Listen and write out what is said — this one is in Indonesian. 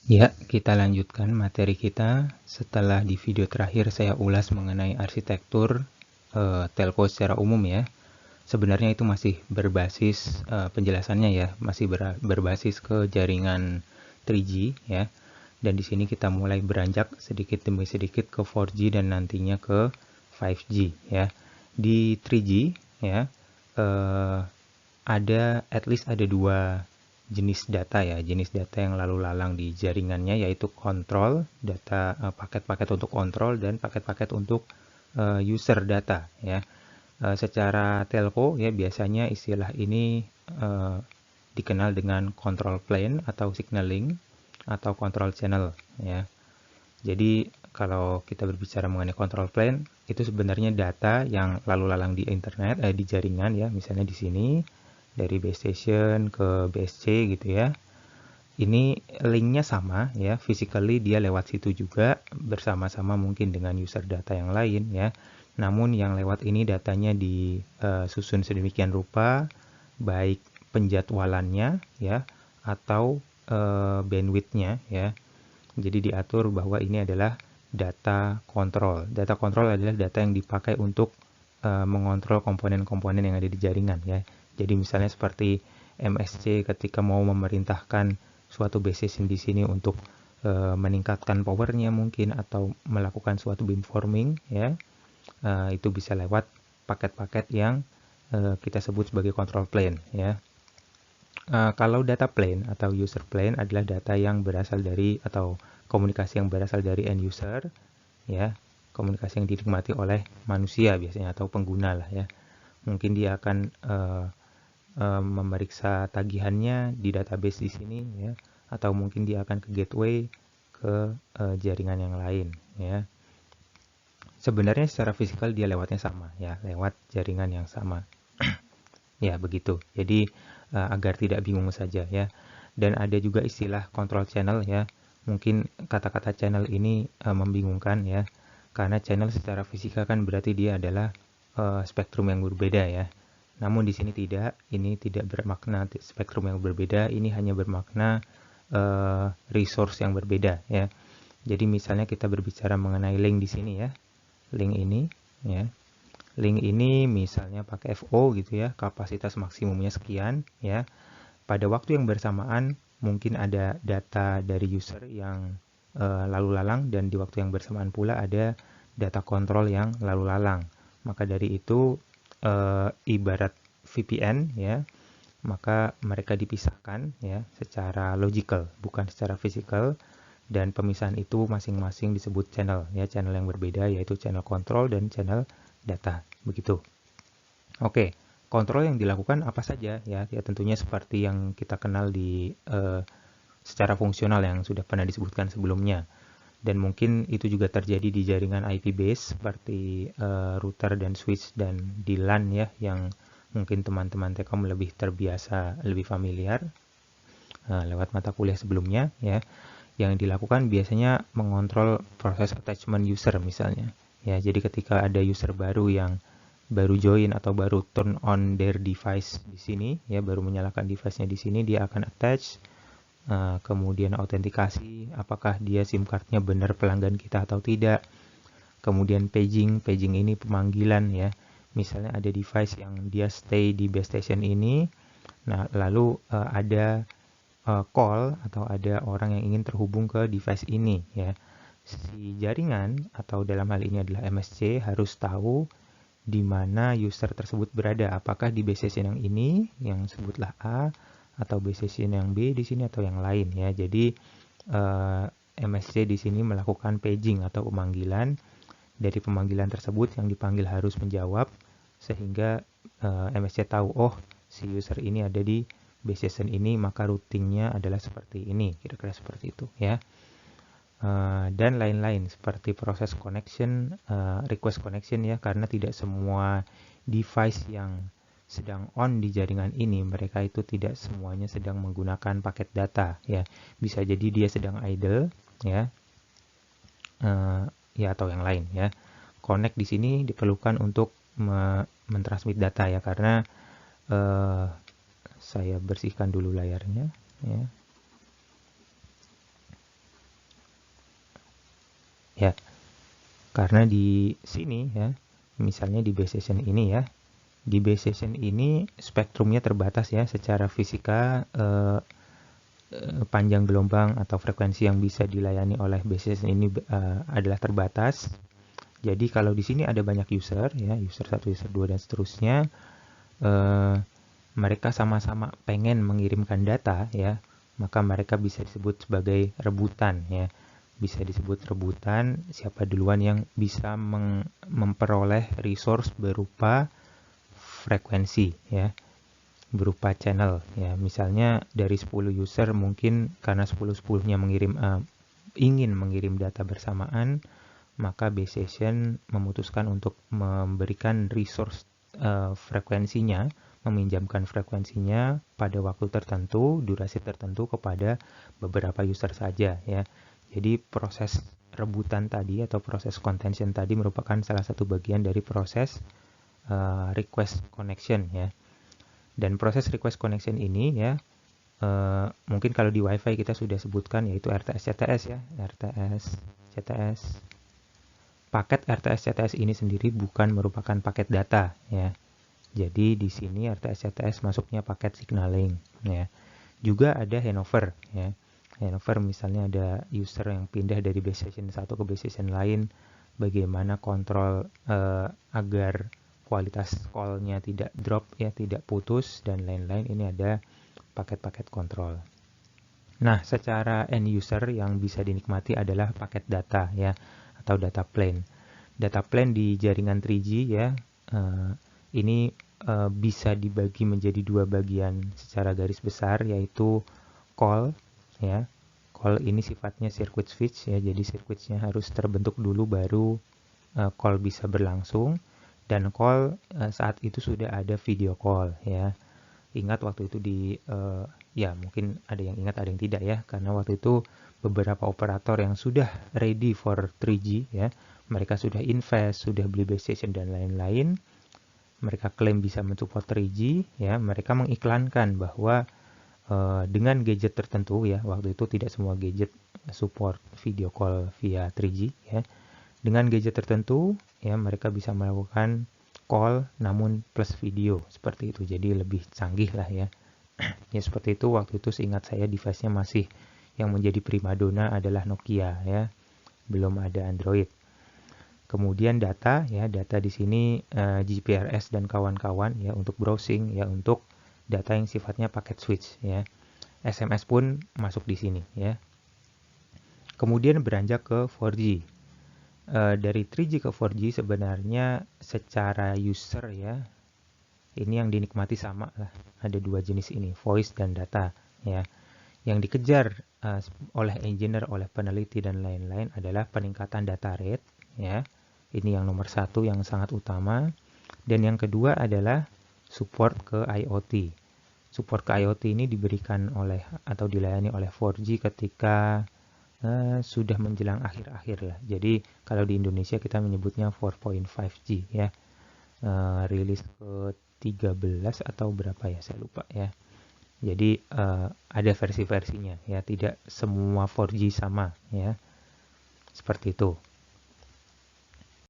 Ya, kita lanjutkan materi kita. Setelah di video terakhir saya ulas mengenai arsitektur telco secara umum ya. Sebenarnya itu masih berbasis penjelasannya ya, masih berbasis ke jaringan 3G ya. Dan di sini kita mulai beranjak sedikit demi sedikit ke 4G dan nantinya ke 5G ya. Di 3G ya, eh, ada at least ada dua jenis data ya, jenis data yang lalu lalang di jaringannya, yaitu kontrol data, paket-paket untuk kontrol dan paket-paket untuk user data ya. Secara telco ya biasanya istilah ini dikenal dengan control plane atau signaling atau control channel ya. Jadi kalau kita berbicara mengenai control plane, itu sebenarnya data yang lalu lalang di internet, di jaringan ya, misalnya di sini dari base station ke BSC gitu ya. Ini linknya sama ya, physically dia lewat situ juga bersama-sama mungkin dengan user data yang lain ya. Namun yang lewat ini datanya disusun sedemikian rupa, baik penjadwalannya ya atau bandwidthnya ya. Jadi diatur bahwa ini adalah data kontrol. Data kontrol adalah data yang dipakai untuk mengontrol komponen-komponen yang ada di jaringan ya. Jadi misalnya seperti MSC ketika mau memerintahkan suatu base station di sini untuk meningkatkan powernya mungkin atau melakukan suatu beamforming ya, itu bisa lewat paket-paket yang kita sebut sebagai control plane ya. Kalau data plane atau user plane adalah data yang berasal dari atau komunikasi yang berasal dari end user ya, komunikasi yang dinikmati oleh manusia biasanya atau pengguna lah ya. Mungkin dia akan memeriksa tagihannya di database di sini ya, atau mungkin dia akan ke gateway ke jaringan yang lain ya. Sebenarnya secara fisikal dia lewatnya sama ya, lewat jaringan yang sama. Ya, begitu. Jadi agar tidak bingung saja ya. Dan ada juga istilah control channel ya. Mungkin kata-kata channel ini membingungkan ya. Karena channel secara fisika kan berarti dia adalah spektrum yang berbeda ya. Namun di sini tidak, ini tidak bermakna spektrum yang berbeda, ini hanya bermakna resource yang berbeda ya. Jadi misalnya kita berbicara mengenai link di sini ya. Link ini ya. Link ini misalnya pakai FO gitu ya, kapasitas maksimumnya sekian ya. Pada waktu yang bersamaan mungkin ada data dari user yang lalu lalang dan di waktu yang bersamaan pula ada data kontrol yang lalu lalang. Maka dari itu ibarat VPN ya, maka mereka dipisahkan ya secara logical, bukan secara physical. Dan pemisahan itu masing-masing disebut channel ya, channel yang berbeda yaitu channel kontrol dan channel data. Begitu. Oke, kontrol yang dilakukan apa saja ya? Ya tentunya seperti yang kita kenal di secara fungsional yang sudah pernah disebutkan sebelumnya. Dan mungkin itu juga terjadi di jaringan IP base seperti router dan switch dan di LAN ya, yang mungkin teman-teman Telkom lebih terbiasa, lebih familiar lewat mata kuliah sebelumnya ya. Yang dilakukan biasanya mengontrol proses attachment user misalnya. Ya, jadi ketika ada user baru yang baru join atau baru turn on their device di sini, ya baru menyalakan device-nya di sini, dia akan attach, kemudian autentikasi, apakah dia SIM card-nya benar pelanggan kita atau tidak. Kemudian paging ini pemanggilan ya. Misalnya ada device yang dia stay di base station ini, nah lalu ada call atau ada orang yang ingin terhubung ke device ini ya. Si jaringan atau dalam hal ini adalah MSC harus tahu di mana user tersebut berada. Apakah di base station yang ini yang sebutlah A atau base station yang B di sini atau yang lain ya. Jadi MSC di sini melakukan paging atau pemanggilan. Dari pemanggilan tersebut yang dipanggil harus menjawab sehingga MSC tahu oh si user ini ada di base station ini, maka routingnya adalah seperti ini, kira-kira seperti itu ya. Dan lain-lain seperti proses connection, request connection ya, karena tidak semua device yang sedang on di jaringan ini mereka itu tidak semuanya sedang menggunakan paket data ya, bisa jadi dia sedang idle ya, ya atau yang lain ya. Connect di sini diperlukan untuk mentransmit data ya, karena saya bersihkan dulu layarnya ya. Karena di sini ya, misalnya di base station ini ya, di base station ini spektrumnya terbatas ya, secara fisika panjang gelombang atau frekuensi yang bisa dilayani oleh base station ini adalah terbatas. Jadi kalau di sini ada banyak user ya, user 1, user 2 dan seterusnya, mereka sama-sama pengen mengirimkan data ya, maka mereka bisa disebut sebagai rebutan ya. Bisa disebut rebutan siapa duluan yang bisa memperoleh resource berupa frekuensi ya, berupa channel ya. Misalnya dari 10 user mungkin karena 10-10-nya ingin mengirim data bersamaan, maka base station memutuskan untuk memberikan resource frekuensinya, meminjamkan frekuensinya pada waktu tertentu, durasi tertentu kepada beberapa user saja ya. Jadi proses rebutan tadi atau proses contention tadi merupakan salah satu bagian dari proses request connection ya. Dan proses request connection ini ya, mungkin kalau di WiFi kita sudah sebutkan yaitu RTS-CTS ya, RTS-CTS. Paket RTS-CTS ini sendiri bukan merupakan paket data ya. Jadi di sini RTS-CTS masuknya paket signaling ya. Juga ada handover ya. Handover misalnya ada user yang pindah dari base station satu ke base station lain, bagaimana kontrol agar kualitas call-nya tidak drop ya, tidak putus dan lain-lain. Ini ada paket-paket kontrol. Nah, secara end user yang bisa dinikmati adalah paket data ya, atau data plane. Data plane di jaringan 3G ya, ini bisa dibagi menjadi dua bagian secara garis besar, yaitu call ya. Call ini sifatnya circuit switch ya, jadi circuitnya harus terbentuk dulu baru call bisa berlangsung. Dan call saat itu sudah ada video call ya. Ingat waktu itu ya mungkin ada yang ingat ada yang tidak ya, karena waktu itu beberapa operator yang sudah ready for 3G ya, mereka sudah invest, sudah beli base station dan lain-lain, mereka klaim bisa mensupport 3G ya, mereka mengiklankan bahwa dengan gadget tertentu ya, waktu itu tidak semua gadget support video call via 3G ya, dengan gadget tertentu ya mereka bisa melakukan call namun plus video seperti itu, jadi lebih canggih lah ya. Ya seperti itu, waktu itu seingat saya device-nya masih yang menjadi primadona adalah Nokia ya, belum ada Android. Kemudian data ya, data di sini GPRS dan kawan-kawan ya untuk browsing ya, untuk data yang sifatnya paket switch ya. SMS pun masuk di sini ya. Kemudian beranjak ke 4G. Dari 3G ke 4G sebenarnya secara user ya, ini yang dinikmati sama lah. Ada dua jenis ini, voice dan data ya. Yang dikejar oleh engineer, oleh peneliti dan lain-lain adalah peningkatan data rate ya. Ini yang nomor satu yang sangat utama. Dan yang kedua adalah support ke IoT. Support ke IoT ini diberikan oleh atau dilayani oleh 4G ketika sudah menjelang akhir-akhir lah. Jadi kalau di Indonesia kita menyebutnya 4.5G ya. Rilis ke 13 atau berapa ya, saya lupa ya. Jadi ada versi-versinya ya, tidak semua 4G sama ya. Seperti itu.